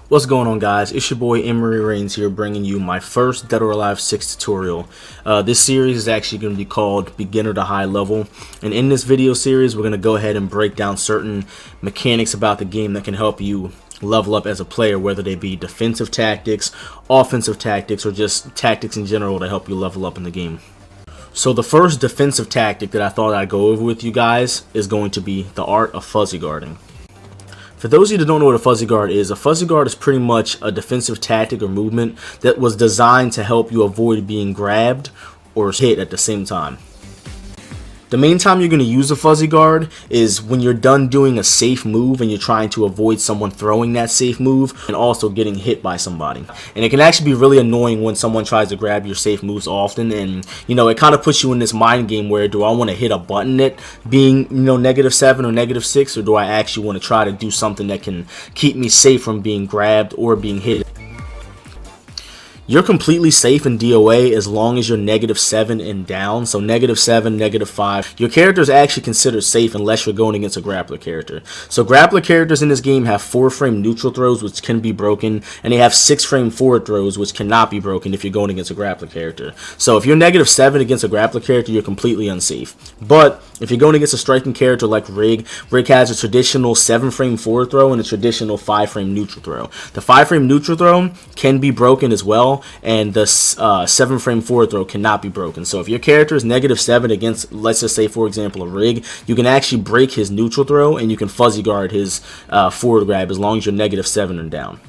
What's going on, guys? It's your boy Emery Reigns here, bringing you my first Dead or Alive 6 tutorial. This series is actually going to be called Beginner to High Level, and in this video series we're going to go ahead and break down certain mechanics about the game that can help you level up as a player, whether they be defensive tactics, offensive tactics, or just tactics in general to help you level up in the game. So the first defensive tactic that I thought I'd go over with you guys is going to be the art of fuzzy guarding. For those of you that don't know what a fuzzy guard is pretty much a defensive tactic or movement that was designed to help you avoid being grabbed or hit at the same time. The main time you're going to use a fuzzy guard is when you're done doing a safe move and you're trying to avoid someone throwing that safe move and also getting hit by somebody. And it can actually be really annoying when someone tries to grab your safe moves often, and it kind of puts you in this mind game where, do I want to hit a button at being -7 or -6, or do I actually want to try to do something that can keep me safe from being grabbed or being hit? You're completely safe in DOA as long as you're -7 and down. So -7, -5. Your character is actually considered safe unless you're going against a grappler character. So grappler characters in this game have 4-frame neutral throws, which can be broken, and they have 6-frame forward throws, which cannot be broken if you're going against a grappler character. So if you're -7 against a grappler character, you're completely unsafe. But if you're going against a striking character like Rig has a traditional 7-frame forward throw and a traditional 5-frame neutral throw. The 5-frame neutral throw can be broken as well, and the 7-frame forward throw cannot be broken. So if your character is -7 against, let's just say for example, a Rig, you can actually break his neutral throw and you can fuzzy guard his forward grab as long as you're -7 and down.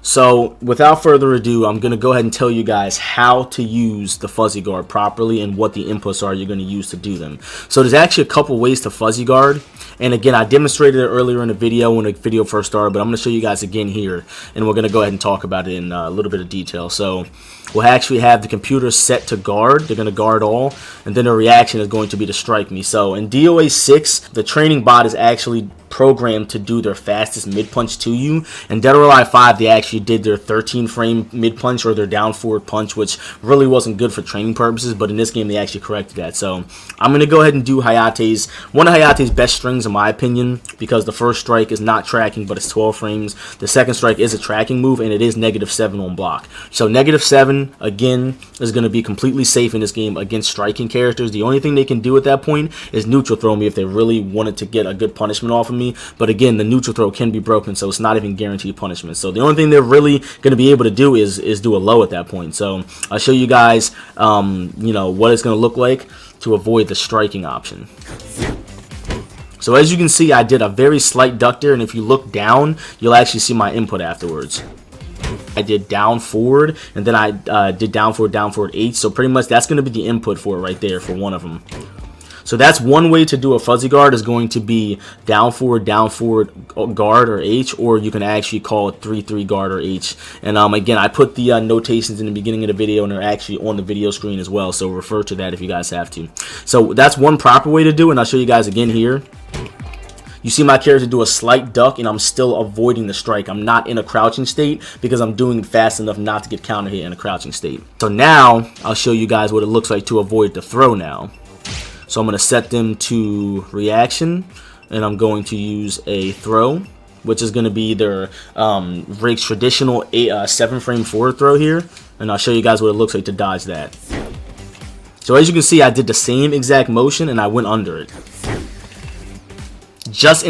So without further ado, I'm going to go ahead and tell you guys how to use the fuzzy guard properly and what the inputs are you're going to use to do them. So there's actually a couple ways to fuzzy guard, and again, I demonstrated it earlier in the video when the video first started, but I'm going to show you guys again here, and we're going to go ahead and talk about it in a little bit of detail. So we'll actually have the computer set to guard. They're going to guard all, and then the reaction is going to be to strike me. So in DOA 6, the training bot is actually programmed to do their fastest mid punch to you, and Dead or Alive 5, they actually did their 13-frame mid punch or their down forward punch, which really wasn't good for training purposes, but in this game they actually corrected that. So I'm going to go ahead and do one of Hayate's best strings in my opinion, because the first strike is not tracking but it's 12 frames. The second strike is a tracking move and it is -7 on block. So -7 again is going to be completely safe in this game against striking characters. The only thing they can do at that point is neutral throw me if they really wanted to get a good punishment off of me. But again, the neutral throw can be broken, so it's not even guaranteed punishment. So the only thing they're really going to be able to do is do a low at that point. So I'll show you guys, what it's going to look like to avoid the striking option. So as you can see, I did a very slight duck there, and if you look down, you'll actually see my input afterwards. I did down forward, and then I did down forward H. So pretty much that's going to be the input for it right there for one of them. So that's one way to do a fuzzy guard, is going to be down forward guard or H, or you can actually call it 3-3 guard or H. And again, I put the notations in the beginning of the video, and they're actually on the video screen as well, so refer to that if you guys have to. So that's one proper way to do it, and I'll show you guys again here. You see my character do a slight duck, and I'm still avoiding the strike. I'm not in a crouching state because I'm doing it fast enough not to get counter hit in a crouching state. So now I'll show you guys what it looks like to avoid the throw now. So I'm going to set them to reaction, and I'm going to use a throw, which is going to be their Rig's traditional 7-frame forward throw here, and I'll show you guys what it looks like to dodge that. So as you can see, I did the same exact motion, and I went under it. Just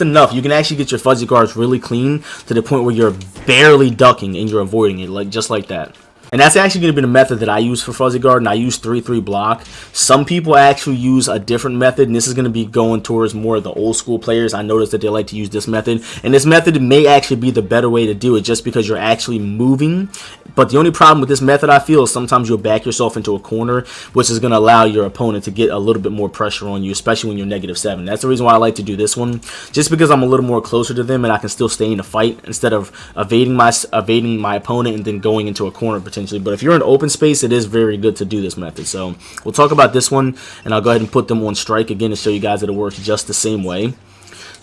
enough. You can actually get your fuzzy guards really clean to the point where you're barely ducking and you're avoiding it, just like that. And that's actually going to be the method that I use for fuzzy guard, and I use 3-3 block. Some people actually use a different method, and this is going to be going towards more of the old school players. I noticed that they like to use this method, and this method may actually be the better way to do it, just because you're actually moving. But the only problem with this method, I feel, is sometimes you'll back yourself into a corner, which is going to allow your opponent to get a little bit more pressure on you, especially when you're -7. That's the reason why I like to do this one, just because I'm a little more closer to them and I can still stay in the fight instead of evading my opponent and then going into a corner potentially. But if you're in open space, it is very good to do this method. So we'll talk about this one, and I'll go ahead and put them on strike again to show you guys that it works just the same way.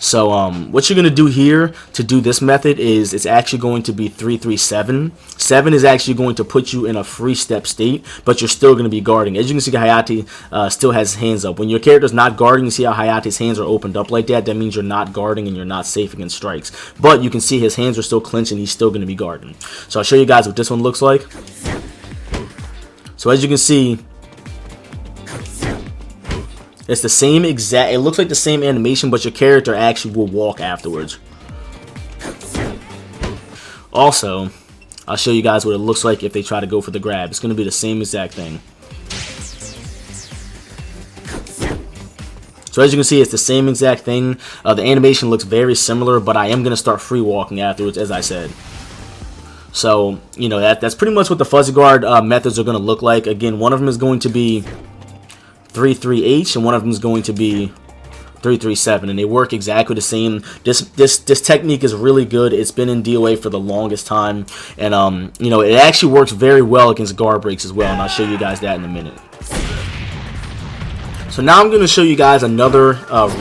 So what you're going to do here to do this method is it's actually going to be 3-3-7. 7 is actually going to put you in a free step state, but you're still going to be guarding. As you can see, Hayate still has his hands up. When your character's not guarding, you see how Hayate's hands are opened up like that? That means you're not guarding and you're not safe against strikes. But you can see his hands are still clenched and he's still going to be guarding. So I'll show you guys what this one looks like. So as you can see, it's the same exact, it looks like the same animation, but your character actually will walk afterwards. Also, I'll show you guys what it looks like if they try to go for the grab. It's going to be the same exact thing. So as you can see, it's the same exact thing. The animation looks very similar, but I am going to start free walking afterwards, as I said. So, you know, that's pretty much what the fuzzy guard methods are going to look like. Again, one of them is going to be 3-3-H, and one of them is going to be 3-3-7, and they work exactly the same. This technique is really good. It's been in DOA for the longest time, and you know, it actually works very well against guard breaks as well, and I'll show you guys that in a minute. So now I'm going to show you guys another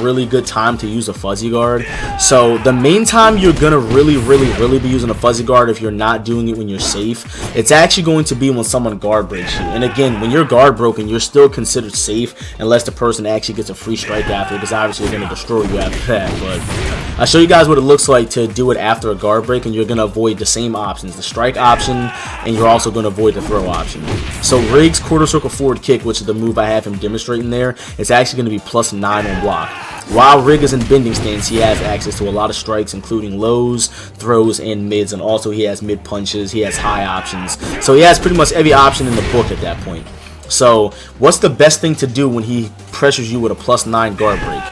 really good time to use a fuzzy guard. So the main time you're going to really be using a fuzzy guard, if you're not doing it when you're safe, it's actually going to be when someone guard breaks you. And again, when you're guard broken, you're still considered safe unless the person actually gets a free strike after, because obviously they're going to destroy you after that. But I'll show you guys what it looks like to do it after a guard break, and you're going to avoid the same options, the strike option, and you're also going to avoid the throw option. So Riggs quarter circle forward kick, which is the move I have him demonstrating there, it's actually going to be +9 on block. While Rig is in bending stance, he has access to a lot of strikes, including lows, throws, and mids, and also he has mid punches, he has high options. So he has pretty much every option in the book at that point. So what's the best thing to do when he pressures you with a +9 guard break?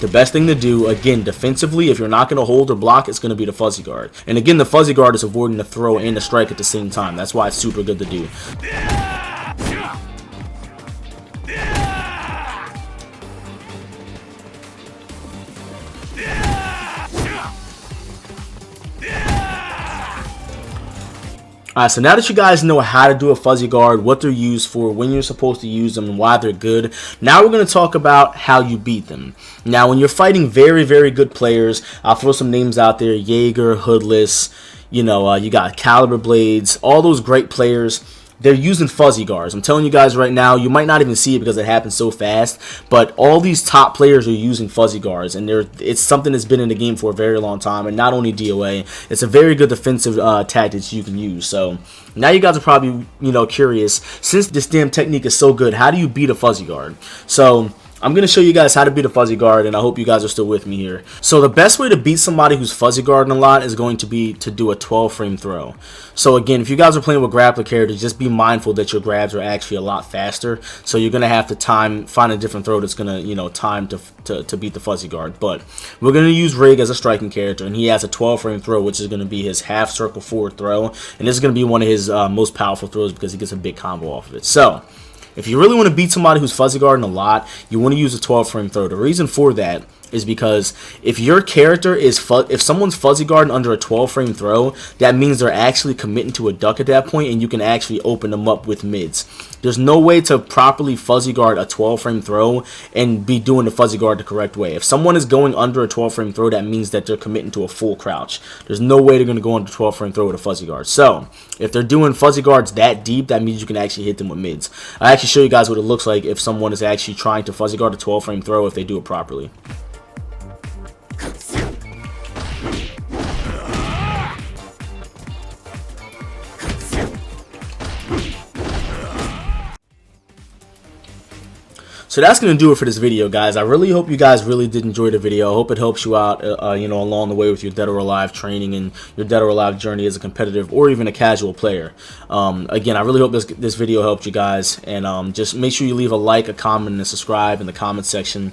The best thing to do, again, defensively, if you're not going to hold or block, it's going to be the fuzzy guard. And again, the fuzzy guard is avoiding the throw and the strike at the same time. That's why it's super good to do. Alright, so now that you guys know how to do a fuzzy guard, what they're used for, when you're supposed to use them, and why they're good, now we're going to talk about how you beat them. Now, when you're fighting very good players, I'll throw some names out there: Jaeger, Hoodless, you know, you got Caliber Blades, all those great players. They're using fuzzy guards. I'm telling you guys right now, you might not even see it because it happens so fast, but all these top players are using fuzzy guards, and it's something that's been in the game for a very long time, and not only DOA, it's a very good defensive tactic you can use. So now you guys are probably, you know, curious, since this damn technique is so good, how do you beat a fuzzy guard? So I'm going to show you guys how to beat a fuzzy guard, and I hope you guys are still with me here. So the best way to beat somebody who's fuzzy guarding a lot is going to be to do a 12-frame throw. So again, if you guys are playing with grappler characters, just be mindful that your grabs are actually a lot faster. So you're going to have to find a different throw that's going to, you know, time to beat the fuzzy guard. But we're going to use Rig as a striking character, and he has a 12-frame throw, which is going to be his half circle forward throw. And this is going to be one of his most powerful throws because he gets a big combo off of it. So if you really want to beat somebody who's fuzzy guarding a lot, you want to use a 12-frame throw. The reason for that is because if your character is if someone's fuzzy guarding under a 12-frame throw, that means they're actually committing to a duck at that point, and you can actually open them up with mids. There's no way to properly fuzzy guard a 12-frame throw and be doing the fuzzy guard the correct way. If someone is going under a 12-frame throw, that means that they're committing to a full crouch. There's no way they're going to go under a 12-frame throw with a fuzzy guard. So if they're doing fuzzy guards that deep, that means you can actually hit them with mids. I'll actually show you guys what it looks like if someone is actually trying to fuzzy guard a 12-frame throw if they do it properly. So that's going to do it for this video, guys. I really hope you guys really did enjoy the video. I hope it helps you out, you know, along the way with your Dead or Alive training and your Dead or Alive journey as a competitive or even a casual player. Again, I really hope this video helped you guys. And just make sure you leave a like, a comment, and a subscribe in the comment section.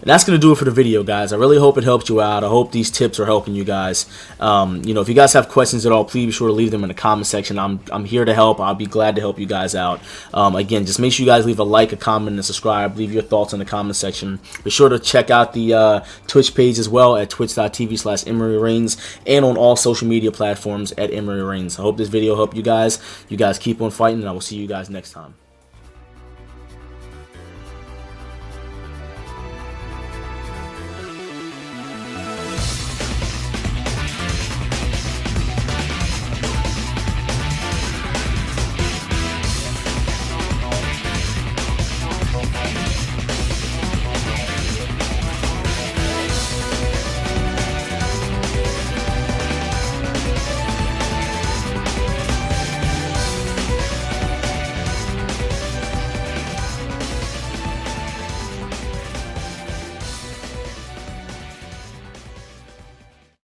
And that's going to do it for the video, guys. I really hope it helped you out. I hope these tips are helping you guys. You know, if you guys have questions at all, please be sure to leave them in the comment section. I'm here to help. I'll be glad to help you guys out. Again, just make sure you guys leave a like, a comment, and a subscribe. Leave your thoughts in the comment section. Be sure to check out the Twitch page as well at twitch.tv/EmeryReigns and on all social media platforms at EmeryReigns. I hope this video helped you guys. You guys keep on fighting, and I will see you guys next time.